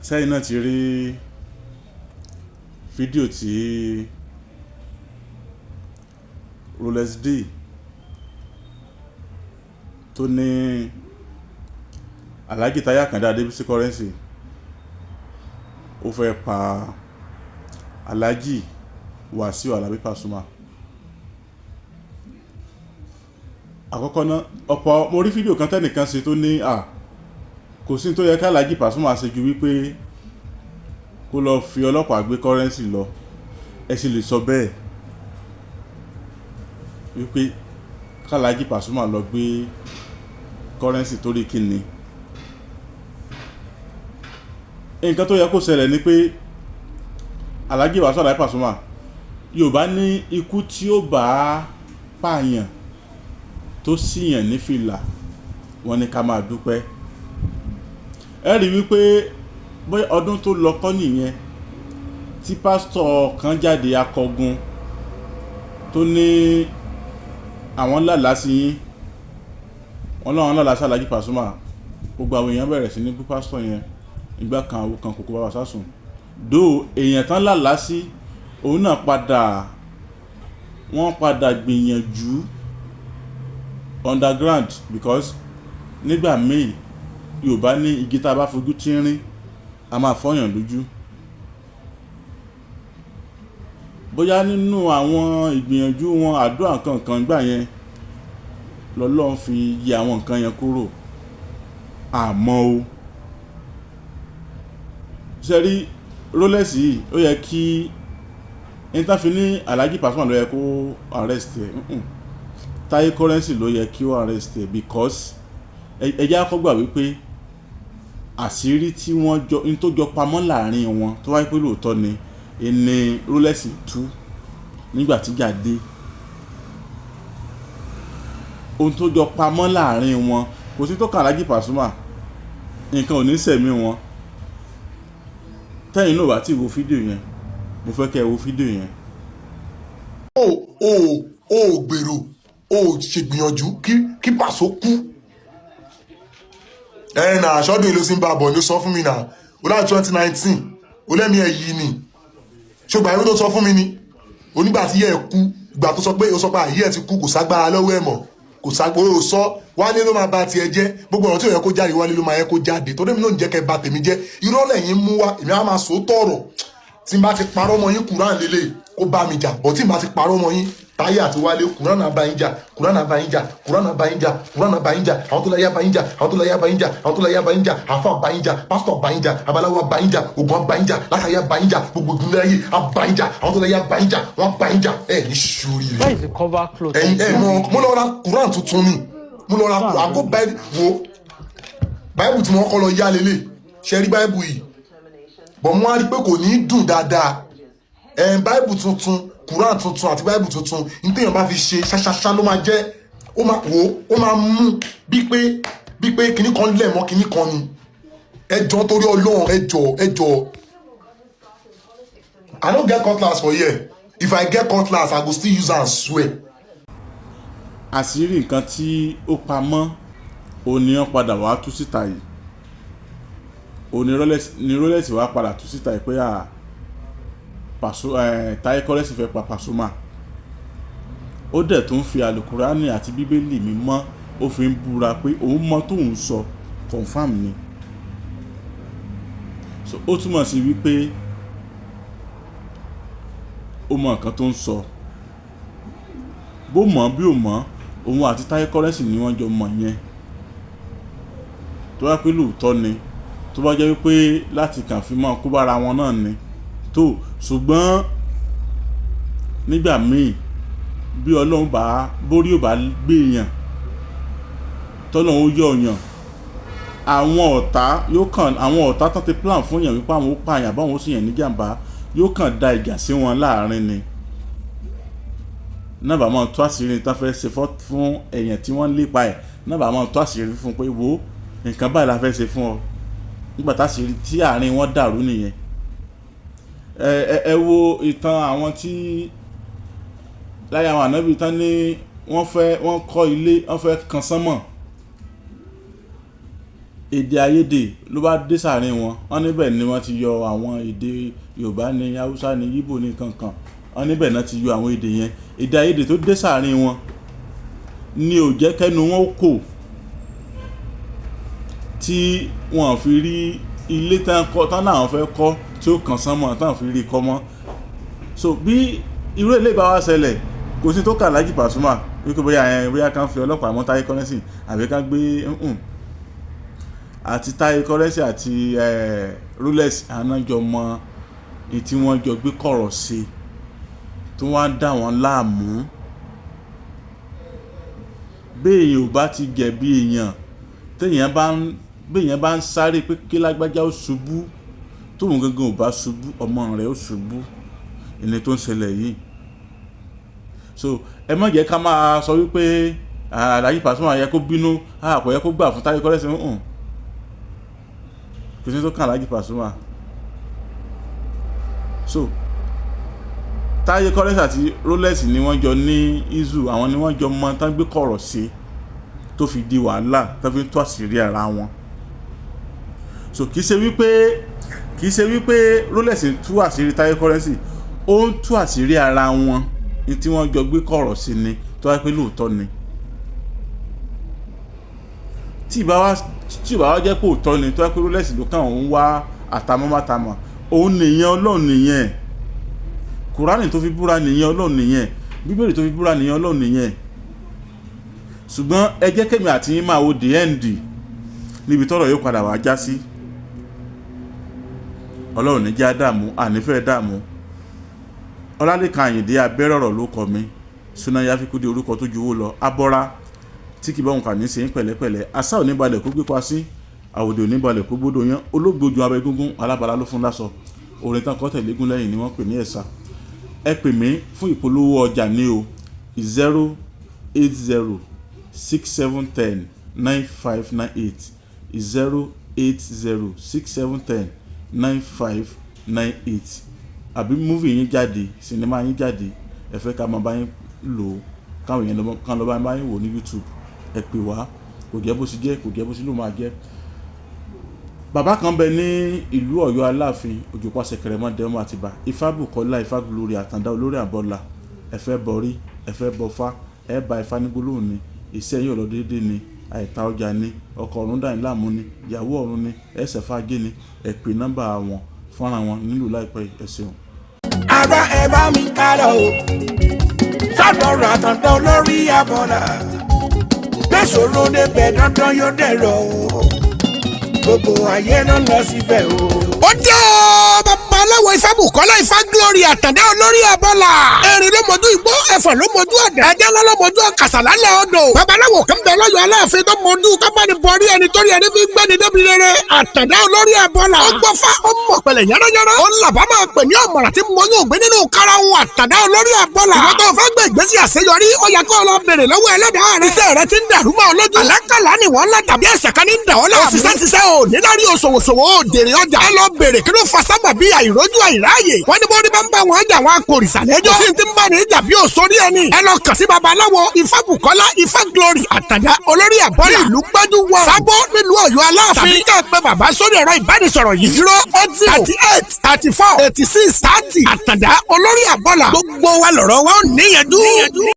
sẹ́yìn náà ti rí fídíò tí Rolex D tó ní Alhaji Taye Àkàndá Adébísí Currency ó fẹ́ pa Alhaji Wasiu Alabi Pasuma. Àkọ́kọ́ náà ọ̀pọ̀ mo rí fídíò kan tẹ́nìkan ṣe tó ní kò sí tó yẹ ká Alhaji Pasuma ṣe ju wípé kó lọ fi ọlọ́pàá gbé Currency lọ. Ẹ sì lè sọ bẹ́ẹ̀ wípé ká Alhaji Pasuma lọ gbé Currency torí kíni. Nǹkan tó yẹ kó ṣẹlẹ̀ ni pé Alhaji Wasiu Alabi Pasuma Yorùbá ní ikú tí ó bá pààyàn tó síyàn ní fìlà wọ́n ní ká máa dúpẹ́. Ẹ rí wípé bóyá ọdún tó lọ kọ́ nìyẹn tí pásítọ̀ kan jáde akọgun tó ní àwọn lálàá sí yín, wọ́n láwọn lálàá sí Alhaji Pasuma. Gbogbo àwọn èèyàn bẹ̀rẹ̀ sí ní bú pásítọ̀ yẹn ìgbà kan àwọn kan kòkó bàbá sásùn dó èèyàn tán lálàá sí òun náà wọ́n padà gbìyànjú underground because nígbà míì Yorùbá ní igi tá a bá fojú tínrín a máa fọyàn lójú. Bóyá nínú àwọn ìgbìyànjú wọn àdúrà kankan gbà yẹn lọ́lọ́run fi yí àwọn nǹkan yẹn kúrò. Àmọ́ o ṣe rí Rolex yìí ó yẹ kí ìtàfi ní Alhaji Pasuma ló yẹ kó arrest ẹ̀. Taye Currency ló yẹ kí ó arrest ẹ̀ because ẹjẹ́ akọ́gbà wípé àṣírí tí wọ́n jọ ní tó jọ pamọ́ láàrin wọn tó wáyé pé lóòótọ́ ni ẹni Rolex tú nígbà tí ìjà dé. Ohun tó jọ pamọ́ láàrin wọn kò sí tó kàn Alhaji Pasuma, nǹkan ò ní sẹ̀mí wọn. Tẹ́yìn náà bá ti wo fídíò yẹn mo fẹ́ kẹ́ ẹ wo fídíò yẹn. o gbèrò o ṣègbìyànjú kí Paso kú. Nà aṣọ́dún ìlú sí ń bá a bọ̀ ló sọ fún mi nà ó láti 2019 ó lẹ́mí ẹ̀ yìí ni ṣùgbọ́n ìwé tó sọ fún mi ni onígbà tí yẹ ẹ̀ kú ìgbà tó sọ pé àyè ẹ̀ ti kú kò ságbára lọ́wọ́ ẹ̀ mọ̀ kò ságbóyè ò sọ wálé ló máa bá tiẹ̀ jẹ́ gbogbo ọ̀rọ̀ tí ò yẹ kó jáde wálé ló máa yẹ kó jáde torí mi náà ń jẹ́ kẹ́ bà tèmi jẹ́ irọ́ lẹ́yìn mú wá èmi á máa sọ tọ̀rọ̀ tí n bá ti parọ́ mọ́ yín Kùránì lélẹ̀ kó bá mi jà bọ̀ tí n bá ti parọ́ mọ́ yín Táyé àti Wálé Kùránì bá yín jà Kùránì bá yín jà Kùránì bá yín jà Kùránì bá yín jà àwọn tó láyà bá yín jà àwọn tó láyà bá yín jà àwọn tó láyà bá yín jà àfà bá yín jà pásítọ̀ bá yín jà babaláwo bá yín jà ògùn bá yín jà lákàyà bá yín jà gbogbo ìdúró ayé bá yín jà àwọn tó láyà bá yín jà wọ́n bá yín jà ní sùúrì rẹ̀. Where is the cover cloth? Mo lọ ra Kùránì tuntun ni mo lọ ra àgọ́ báyìí wo báyìí tí wọ́n kọ́ lọ yá lélẹ̀ ṣe rí báyìí yìí bọ̀ mo á rí pé kò ní dùn dáadáa báyìí tuntun Kùránì tuntun àti báyìí tuntun ní téèyàn bá fi ṣe ṣáṣáṣá ló máa jẹ́ ó máa mú bí pé kinní kan lẹ̀ mọ́ kinní kan ni ẹjọ́ torí Ọlọ́run ẹjọ́ I no get cutlass for here if I get cutlass I go still use am swear. Àṣírí nǹkan tí ó pamọ́ òníyàn padà wá tú síta yìí òní Rolex wá padà tú síta yìí pé Taye Currency fẹ́ pa Pasuma. Ó dẹ̀ tó ń fi Àlùkùránì àti Bíbélì mímọ́ ó fi ń búra pé òun mọ tóun sọ confam ni. So ó túmọ̀ sí wípé ó mọ nǹkan tó ń sọ bó mọ̀ bí ò mọ̀ òun àti Taye Currency ni wọ́n jọ mọ̀ yẹn tó wá pé lóòótọ́ ni tó bá jẹ́ wípé láti kàn fi mọ́ kó bára wọn náà ni tó ṣùgbọ́n nígbà míì bí Ọlọ́run bá borí ò bá gbé èèyàn tọ́lọ́run ó yọ ọ̀yàn àwọn ọ̀tá tán ti plan fún yàn wípé àwọn ó pààyàn àbáwọn ó sì yàn níjàmbá yóò kàn da ìjà sí wọn láàrin ni náà bá máa tó àṣírí tán fẹ́ ṣe fún èèyàn tí wọ́n lépa ẹ̀ náà bá máa tó àṣírí fún pé wo nǹkan báyìí la fẹ́ ṣe fún ọ nígbà táṣírí tí àárín wọn dàrú nìyẹn. Ẹ wo ìtàn àwọn tí láyé àwọn ànábì tán ní wọ́n kọ́ ilé wọ́n fẹ́ kan sánmọ̀ èdè àìyedè ló bá dé sàárín wọn. Wọ́n níbẹ̀ ni wọ́n ti yọ àwọn èdè Yorùbá ní Haúsá ní Yíbò ní kankan. Wọ́n níbẹ̀ náà ti yọ àwọn èdè yẹn. Èdè àìyedè tó dé sàárín wọn ni ò jẹ́ kẹ́nu wọn kò tí wọ́n fi rí ilé tán náà fẹ́ kọ́ tí ó kàn sánmọ̀ tán fi rí kọ́ mọ́. So bí irú ilé ìbá wa ṣẹlẹ̀ kò sí tó kà Alhaji Pasuma wípé bóyá kan fi ọlọ́pàá mọ́ Taye Currency àbí kan gbé àti Taye Currency àti Rolex ànájọ mọ tí wọ́n jọ gbé kọ̀rọ̀ sí tí wọ́n á dá wọn láàmú. Béèyàn ò bá ti jẹ̀bi èèyàn béèyàn bá ń sáré pé kí lágbájá ó ṣubú tóun gangan ò bá ṣubú ọmọ rẹ̀ ó ṣubú ẹni tó ń ṣẹlẹ̀ yìí. So ẹ má jẹ́ ká máa sọ wípé Alhaji Pasuma yẹ kó bínú kò yẹ kó gbà fún Taye Currency kò sí tó kàn Alhaji Pasuma. So Taye Currency àti Rolex ni wọ́n jọ ní izu, àwọn ni wọ́n jọ mọ tán gbé kọ̀rọ̀ sí tó fi di wàhálà tó fi tó àṣírí ara wọn. So kìí ṣe wípé Rolex tú àṣírí Taye Currency, ó ń tú àṣírí ara wọn ní tí wọ́n jọ gbé kọ̀rọ̀ sí ni tó wá pé lóòótọ́ ni. Tí ìbá wá jẹ́ pé òótọ́ ni tó wá pé Rolex ló kàn ń wá àtàmọ́mátàmọ́, òun nìyẹn, Ọlọ́run nìyẹn, Kùránì tó fi búra nìyẹn, Ọlọ́run nìyẹn, Bíbélì tó fi búra nìyẹn, Ọlọ́run nìyẹn. Ṣùgbọ́n ẹ jẹ́ kémi àti yín máa wo the end níbi tọ́rọ̀ yóò padà wá já sí. Ọlọ́run ní jẹ́ dààmú, ànífẹ́ dààmú. Ọlálékan Àyìndé abẹ́rẹ́ ọ̀rọ̀ ló kọ mi, Súnáyà Fíkúdé orúkọ tó juwó lọ, abọ́ra tí kì bá òun kà ní sẹ́yìn pẹ̀lẹ́pẹ̀lẹ́, asá ò ní balẹ̀ kó gbé pa sí, àwòdì ò ní balẹ̀ kó gbódò yán, olóògbójú abẹ gúngún alábàlá ló fún lásọ, orin tán kọ́ tẹ̀légún lẹ́yìn ni wọ́n pè ní ẹ̀sà. Ẹ pè mí fún ìpolówó ọjà ní o 08067109598 08067109598. Àbí múvì yín jáde, sinimá yín jáde, ẹ fẹ́ ká máa bá yín lò ó, káwọn èèyàn kan lọ bá yín wò ní YouTube, ẹ pè wá, kò jẹ́ bó ṣe jẹ́, kò jẹ́ bó ṣe ló máa jẹ́. Bàbá kan bẹ ní ìlú Ọ̀yọ́ Aláàfin Òjòpá Ṣẹ̀kẹ̀rẹ̀mọdé ọmọ Àtìbà, Ifábùkọ́lá Ifá Glory Àtàndá olórí àbọ́là. Ẹ fẹ́ bọrí, ẹ fẹ́ bọfá, ẹ bá Ifá ní gbólóhùn ni, iṣẹ́ yín ò lọ déédéé ni, àìta ọjà ni, ọkọ ọ̀run dà yín láàmú ni, ìyàwó ọ̀run ni, ẹsẹ̀ fagé ni, ẹ pè nọ́mbà wọn fọ́nra wọn nílùú láìpẹ́. Ẹ ṣeun. Ara ẹ bá mi kálọ o, sọ́dọ̀rọ̀ Àtàndá olórí àbọ̀là, gbèsòro débẹ̀ dandan yóò dẹ̀rọ̀ o, gbogbo ayé ló lọ síbẹ̀ o. Ó dé o, bàbá aláwọ̀ Ifábùkọ́lá Ifá Glory Àtàndá olórí àbọ̀là. Erin ló mọ̀jú igbó, ẹ̀fọ̀n ló mọ̀jú ọ̀dà, ẹja ńlá ló mọ̀jú ọ̀kàsàlálẹ̀ odò. Bàbá aláwọ̀ kan bẹ lọ́yọ̀ Aláàfin tó mọ̀jú kábàánì bọ̀rí ẹni torí ẹni fi gbẹ́ni débi rere. Àtàndá olórí àbọ̀là. Ó gbọ́ fá, ó mọ̀ pẹ̀lẹ̀ yánnayánná. Ó làbá máa pè ní ọ̀mọ̀ràn tí mo yóò gbé nínú karahun Àtàndá olórí àbọ̀là. Ìwọ́n tó fẹ́ gbé ìgbésí àṣeyọrí, ó yẹ kó lọ bèrè lọ́wọ́ ẹlẹ́dàá rẹ̀. Iṣẹ́ rẹ ti ń dàrú mọ́ ọ lójú. Àlákàlà ni wọ́n lá tàbí ẹ̀ṣẹ̀ kan ní dà ọ́ láàmú. Òṣìṣẹ́ ò ní lárí òṣòwòṣòwò ò dèrè ọjà. Á lọ bèrè kí ló fa sábà bí àìrójú àìráàyè. Wọ́n ní bórí bá ń bá wọn jà wọn akòrìṣà lẹ́jọ́. Sí ti ń bá ní ìjà bí òṣòrí ẹni. Ẹ lọ kàn sí babaláwo Ifábùkọ́lá Ifá Glory Àtàndá olórí àbọ̀là. Ìlú gbájú wọ Sábó nílùú Ọ̀yọ́ Aláàfin. Àbí ká pé bàbá sórí ẹ̀rọ ìbánisọ̀rọ̀ yìí 08038348630. Àtàndá olórí àbọ̀là. Gbogbo wa lọ̀rọ̀ wa ò níyànjú.